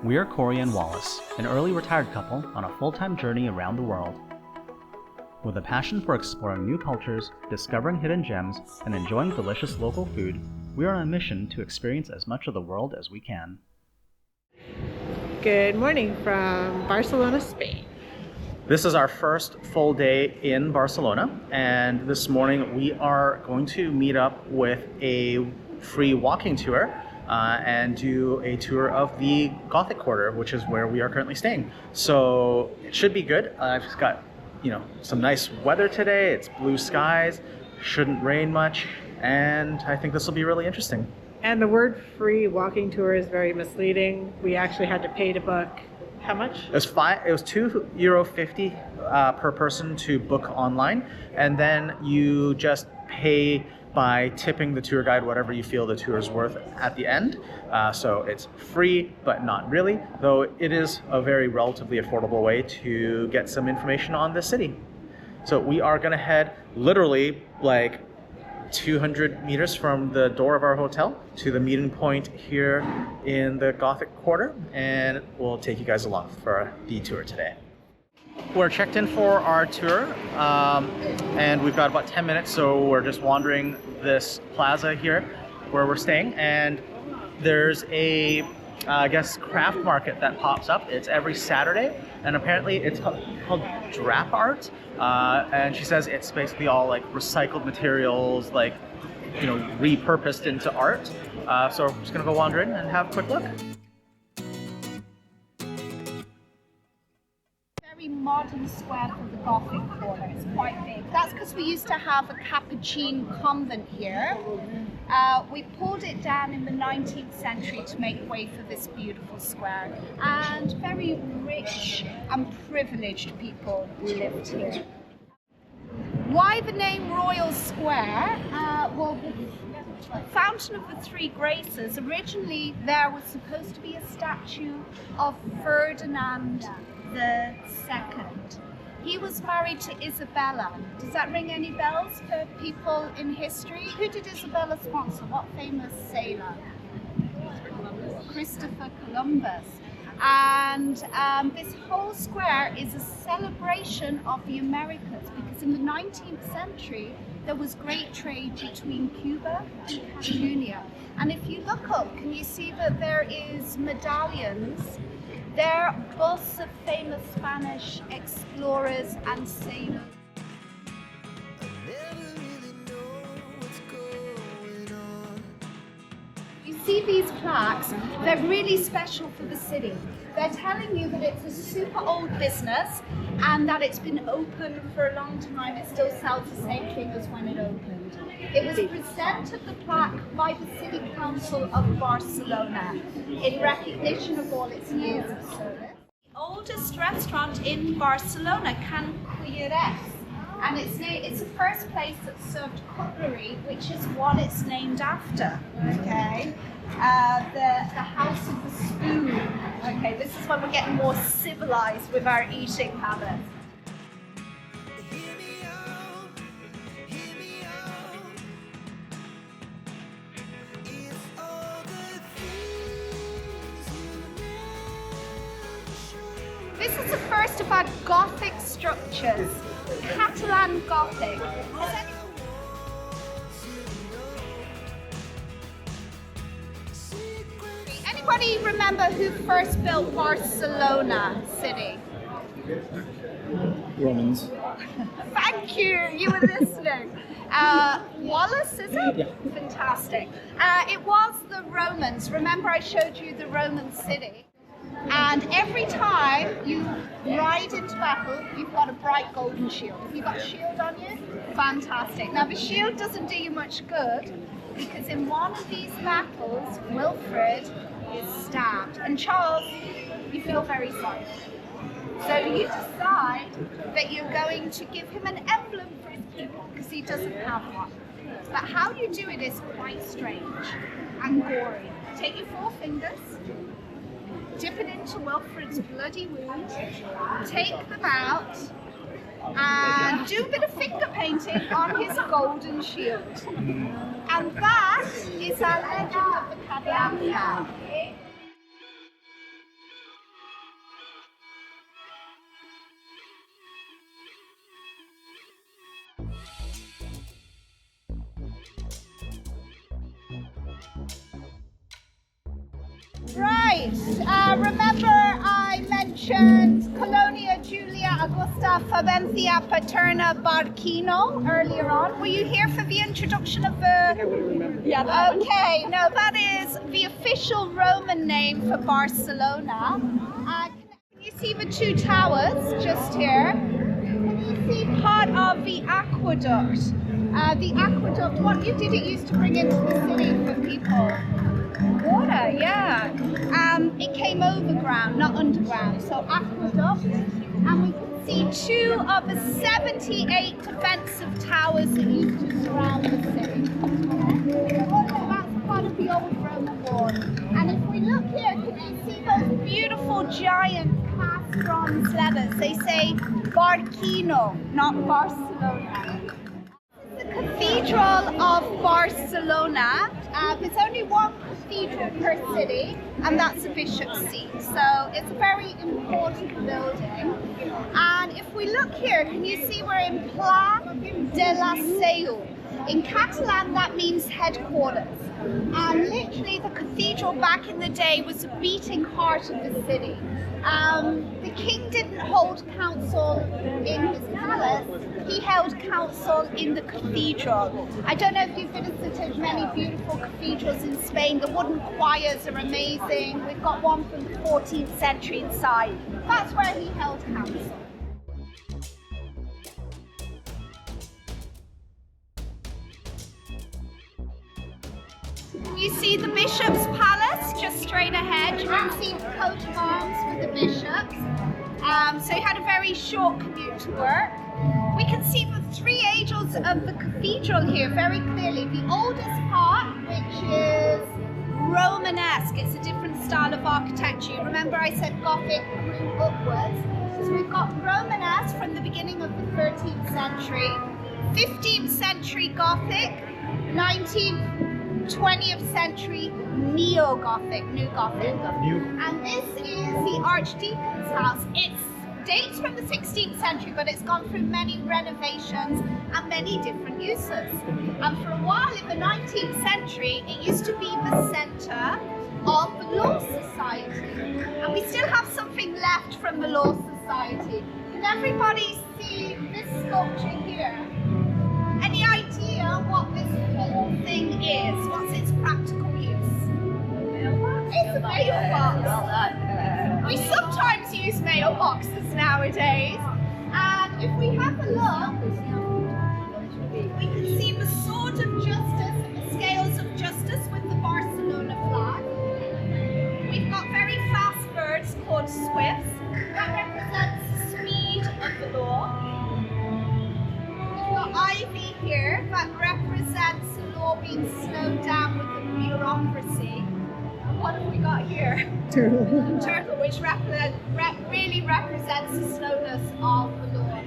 We are Cory and Wallace, an early retired couple on a full-time journey around the world. With a passion for exploring new cultures, discovering hidden gems, and enjoying delicious local food, we are on a mission to experience as much of the world as we can. Good morning from Barcelona, Spain. This is our first full day in Barcelona, and this morning we are going to meet up with a free walking tour and do a tour of the Gothic Quarter, which is where we are currently staying. So it should be good. I've just got, some nice weather today. It's blue skies, shouldn't rain much, and I think this will be really interesting. And the word free walking tour is very misleading. We actually had to pay to book. How much? It was €2.50 per person to book online, and then you just pay by tipping the tour guide whatever you feel the tour is worth at the end. So it's free, but not really, though it is a very relatively affordable way to get some information on the city. So we are gonna head literally like 200 meters from the door of our hotel to the meeting point here in the Gothic Quarter, and we'll take you guys along for a detour today. We're checked in for our tour, and we've got about 10 minutes, so we're just wandering this plaza here where we're staying, and there's a craft market that pops up. It's every Saturday, and apparently it's called drap art, and she says it's basically all like recycled materials, like repurposed into art. So we're just gonna go wander in and have a quick look. Modern square for the Gothic Quarter. It's quite big. That's because we used to have a Capuchin convent here. We pulled it down in the 19th century to make way for this beautiful square, and very rich and privileged people lived here. Why the name Royal Square? Well, the Fountain of the Three Graces, originally there was supposed to be a statue of Ferdinand the Second. He was married to Isabella. Does that ring any bells for people in history? Who did Isabella sponsor? What famous sailor? Christopher Columbus. And this whole square is a celebration of the Americas, because in the 19th century there was great trade between Cuba and Catalonia. And if you look up, can you see that there is medallions? They're busts of famous Spanish explorers and sailors. You see these plaques, they're really special for the city. They're telling you that it's a super old business and that it's been open for a long time. It still sells the same thing as when it opened. It was presented, the plaque, by the City Council of Barcelona in recognition of all its years of service. The oldest restaurant in Barcelona, courtyards, and it's the first place that served cutlery, which is what it's named after. Okay, the House of the Spoon. Okay, this is when we're getting more civilized with our eating habits. This is the first of our Gothic structures, Catalan Gothic. Anybody remember who first built Barcelona city? Romans. Thank you, you were listening. Wallace, is it? Yeah. Fantastic. It was the Romans. Remember I showed you the Roman city? And every time you ride into battle, you've got a bright golden shield. Have you got a shield on you? Fantastic. Now the shield doesn't do you much good, because in one of these battles, Wilfred is stabbed. And Charles, you feel very sorry. So you decide that you're going to give him an emblem for his people, because he doesn't have one. But how you do it is quite strange and gory. Take your 4 fingers, dip it into Wilfred's bloody wound, take them out, and do a bit of finger painting on his golden shield. And that is our legend of the Catalan flag. Right. Remember I mentioned Colonia Julia Augusta Faventia Paterna Barquino earlier on. Were you here for the introduction of the... I wouldn't remember. Yeah. Okay, no, that is the official Roman name for Barcelona. Can you see the two towers just here? Can you see part of the aqueduct? The aqueduct, what did it used to bring into the city for people? Water, yeah. It came overground, not underground, so aqueduct. And we can see two of the 78 defensive towers that used to surround the city. That's part of the old Roman wall. And if we look here, can you see those beautiful giant cast bronze letters? They say Barquino, not Barcelona. The Cathedral of Barcelona. There's only one cathedral per city, and that's a bishop's seat. So it's a very important building. And if we look here, can you see we're in Pla de la Seu? In Catalan, that means headquarters. And literally, the cathedral back in the day was the beating heart of the city. The king didn't hold council in his palace, he held council in the cathedral. I don't know if you've visited many beautiful cathedrals in Spain. The wooden choirs are amazing. We've got one from the 14th century inside. That's where he held council. You see the bishop's palace just straight ahead. You can see the coat of arms with the bishops. So he had a very short commute to work. We can see the three ages of the cathedral here very clearly. The oldest part, which is Romanesque, it's a different style of architecture. Remember I said Gothic grew upwards. So we've got Romanesque from the beginning of the 13th century, 15th century Gothic, 19th 20th century Neo-Gothic, New Gothic. And this is the Archdeacon's house. It dates from the 16th century, but it's gone through many renovations and many different uses. And for a while in the 19th century, it used to be the centre of the Law Society. And we still have something left from the Law Society. Can everybody see this sculpture here? Any idea what this whole thing is? What's its practical use? It's a mailbox. We sometimes use mailboxes nowadays. And if we have a look, we can see the sword of justice and the scales of justice with the Barcelona flag. We've got very fast birds called swifts. That represents the speed of the law. Ivy here that represents the law being slowed down with the bureaucracy. What have we got here? Turtle. Turtle, which really represents the slowness of the law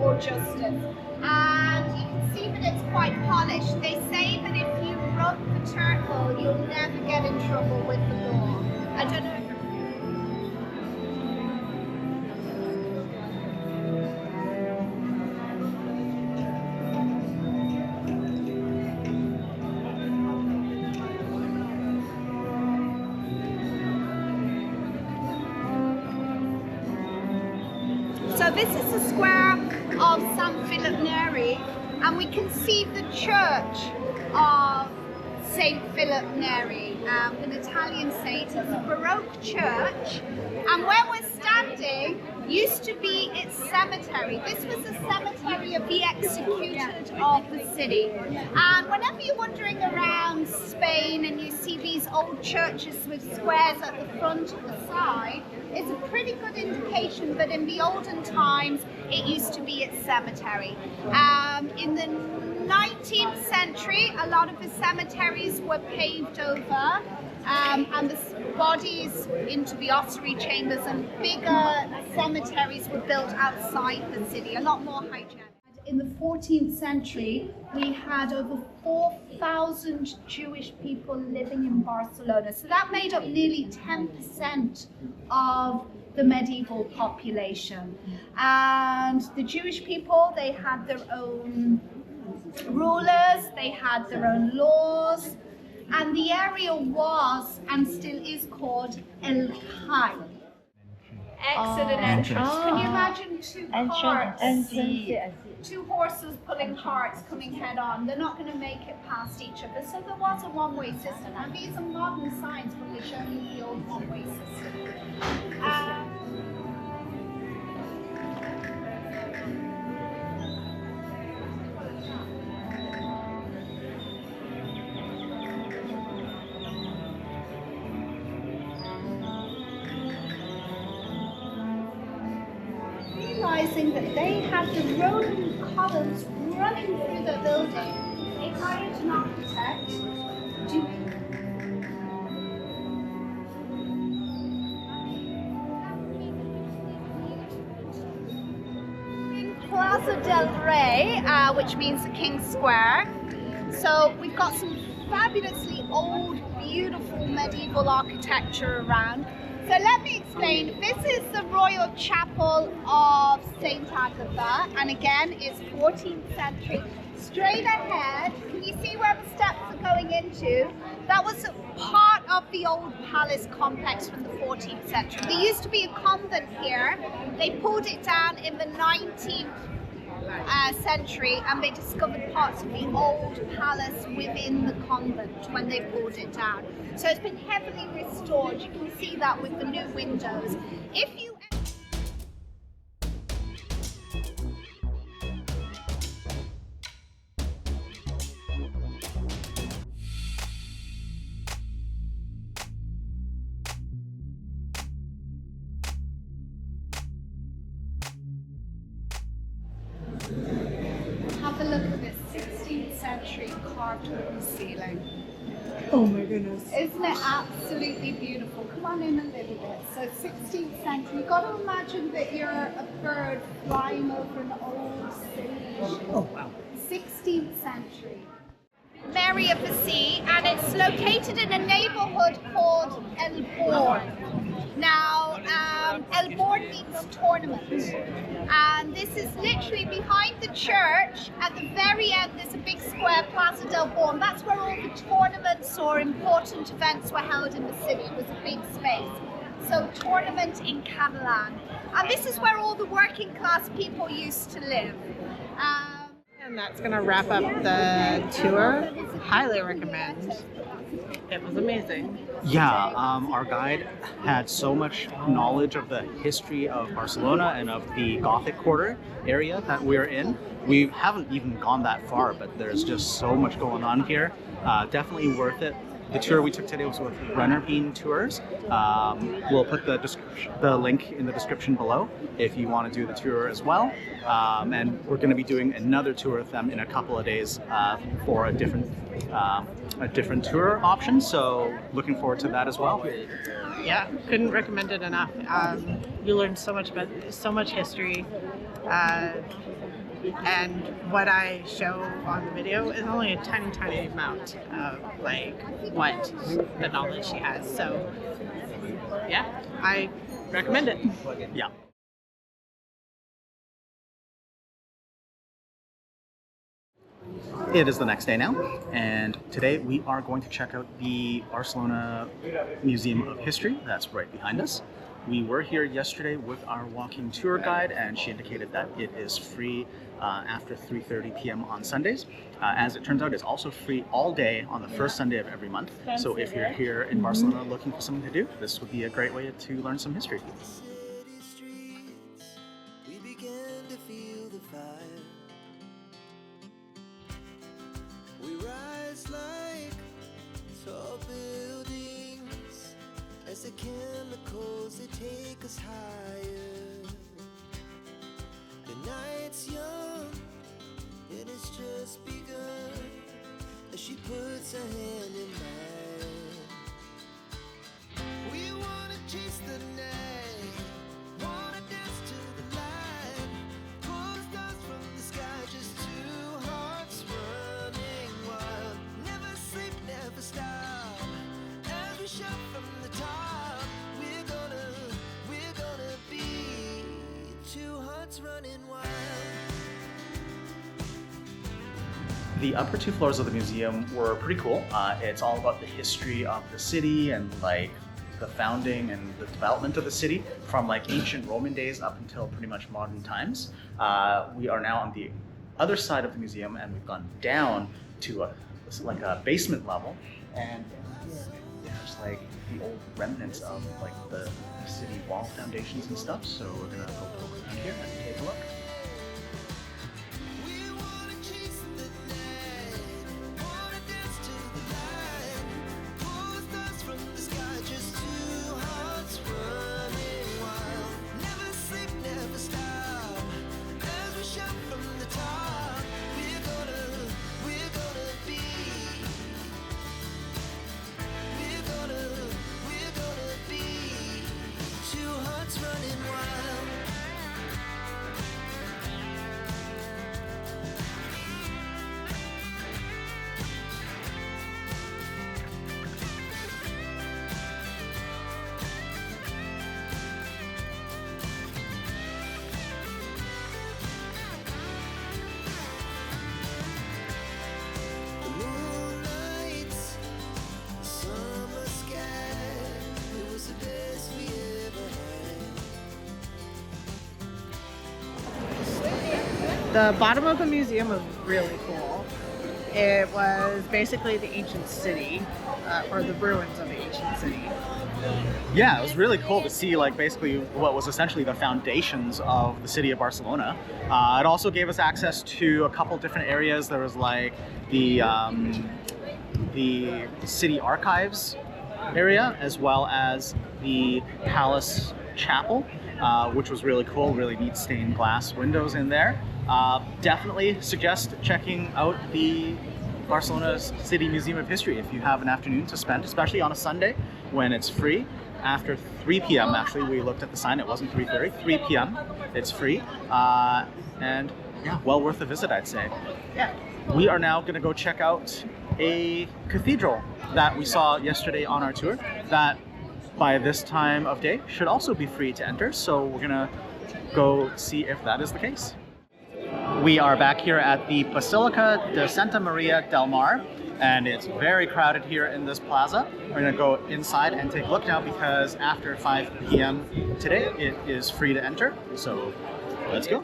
or justice. And you can see that it's quite polished. They say that if you rub the turtle, you'll never get in trouble with the law. I don't know if So this is the square of San Philip Neri, and we can see the church of Saint Philip Neri, an Italian saint. It's a Baroque church, and where we're standing used to be its cemetery. This was the cemetery of the executed of the city. And whenever you're wandering around Spain and you see these old churches with squares at the front and the side, it's a pretty good indication that in the olden times it used to be its cemetery. In the 19th century, a lot of the cemeteries were paved over, and the bodies into the ossuary chambers, and bigger cemeteries were built outside the city, a lot more hygienic. In the 14th century, we had over 4,000 Jewish people living in Barcelona. So that made up nearly 10% of the medieval population. And the Jewish people, they had their own rulers, they had their own laws. And the area was and still is called El Kai. Exit and entrance. Can you imagine two horses pulling carts coming head on? They're not going to make it past each other. So there was a one-way system. And these are modern signs, but they show you the old one-way system. Realizing that they had the Roman columns running through the building, they hired an architect to Plaza del Rey, which means the King's Square. So we've got some fabulously old, beautiful medieval architecture around. So let me explain. This is the Royal Chapel of St. Agatha, and again, it's 14th century. Straight ahead, can you see where the steps are going into? That was part of the old palace complex from the 14th century. There used to be a convent here. They pulled it down in the 19th century, and they discovered parts of the old palace within the convent when they pulled it down. So it's been heavily restored. You can see that with the new windows. If you have a look at this 16th century carved wooden ceiling. Oh my goodness. Isn't it absolutely beautiful? Come on in a little bit. So 16th century, you've got to imagine that you're a bird flying over an old city. Oh wow. 16th century. Mary of the Sea, and it's located in a neighborhood called El Born. Now, El Born means tournament, and this is literally behind the church. At the very end, there's a big square, Plaza del Born. That's where all the tournaments or important events were held in the city. It was a big space. So, tournament in Catalan. And this is where all the working class people used to live. And that's going to wrap up the tour. Highly recommend. It was amazing. Yeah, our guide had so much knowledge of the history of Barcelona and of the Gothic Quarter area that we're in. We haven't even gone that far, but there's just so much going on here. Definitely worth it. The tour we took today was with Runner Bean Tours. We'll put the link in the description below if you want to do the tour as well. And we're going to be doing another tour with them in a couple of days for a different tour option. So looking forward to that as well. Yeah, couldn't recommend it enough. You learn so much about so much history. And what I show on the video is only a tiny, tiny amount of what the knowledge she has. So yeah, I recommend it. Yeah. It is the next day now, and today we are going to check out the Barcelona Museum of History that's right behind us. We were here yesterday with our walking tour guide, and she indicated that it is free after 3:30 p.m. on Sundays. As it turns out, it's also free all day on the first Sunday of every month. So if you're here in Barcelona looking for something to do, this would be a great way to learn some history. We began to feel the fire. We rise like tall buildings as the chemicals, they take us higher. The night's young and it's just begun as she puts her hand in mine. We wanna chase the night, wanna dance to the light, pull stars from the sky, just two hearts running wild. Never sleep, never stop, as we shout from the top. We're gonna be two hearts running wild. The upper 2 floors of the museum were pretty cool. It's all about the history of the city and like the founding and the development of the city from like ancient Roman days up until pretty much modern times. We are now on the other side of the museum, and we've gone down to a basement level, and there's like the old remnants of like the city wall foundations and stuff. So we're gonna go poke around here and take a look. We wanna chase the night, wanna dance to the light. Pull the stars from the sky, just two hearts running wild. Never sleep, never stop. As we shout from the top, we're gonna be. We're gonna be. Two hearts running wild. The moonlight, summer sky, it was the best we ever had. The bottom of the museum was really cool. It was basically the ancient city, or the ruins of the ancient city. Yeah, it was really cool to see like basically what was essentially the foundations of the city of Barcelona. It also gave us access to a couple different areas. There was like the city archives area, as well as the palace chapel, which was really cool. Really neat stained glass windows in there. Definitely suggest checking out the Barcelona City Museum of History if you have an afternoon to spend, especially on a Sunday when it's free. After 3 p.m. actually, we looked at the sign, it wasn't 3:30, 3 p.m. It's free, and yeah, well worth a visit, I'd say. Yeah. We are now gonna go check out a cathedral that we saw yesterday on our tour that by this time of day should also be free to enter, so we're gonna go see if that is the case. We are back here at the Basilica de Santa Maria del Mar, and it's very crowded here in this plaza. We're gonna go inside and take a look now because after 5 p.m. today, it is free to enter. So let's go.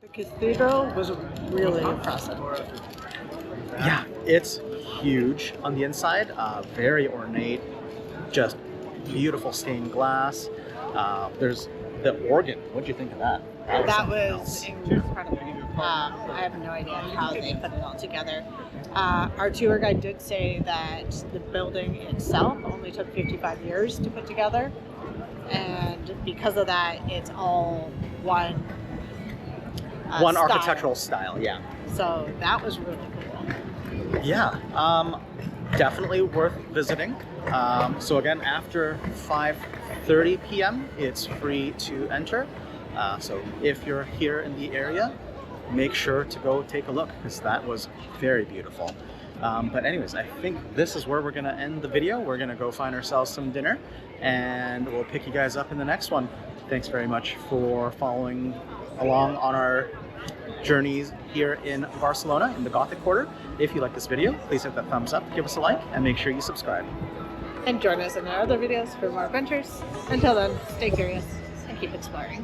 The cathedral was really impressive. Yeah, it's huge on the inside, very ornate, just beautiful stained glass. There's the organ. What do you think of that? That something was else. incredible. I have no idea how they put it all together. Our tour guide did say that the building itself only took 55 years to put together, and because of that, it's all one One style. architectural style, yeah. So that was really cool. Yeah, definitely worth visiting. So again, after 5:30 p.m., it's free to enter. So if you're here in the area, make sure to go take a look because that was very beautiful. But anyways, I think this is where we're gonna end the video. We're gonna go find ourselves some dinner, and we'll pick you guys up in the next one. Thanks very much for following along on our journeys here in Barcelona in the Gothic Quarter. If you like this video, please hit that thumbs up, give us a like, and make sure you subscribe. And join us in our other videos for more adventures. Until then, stay curious and keep exploring.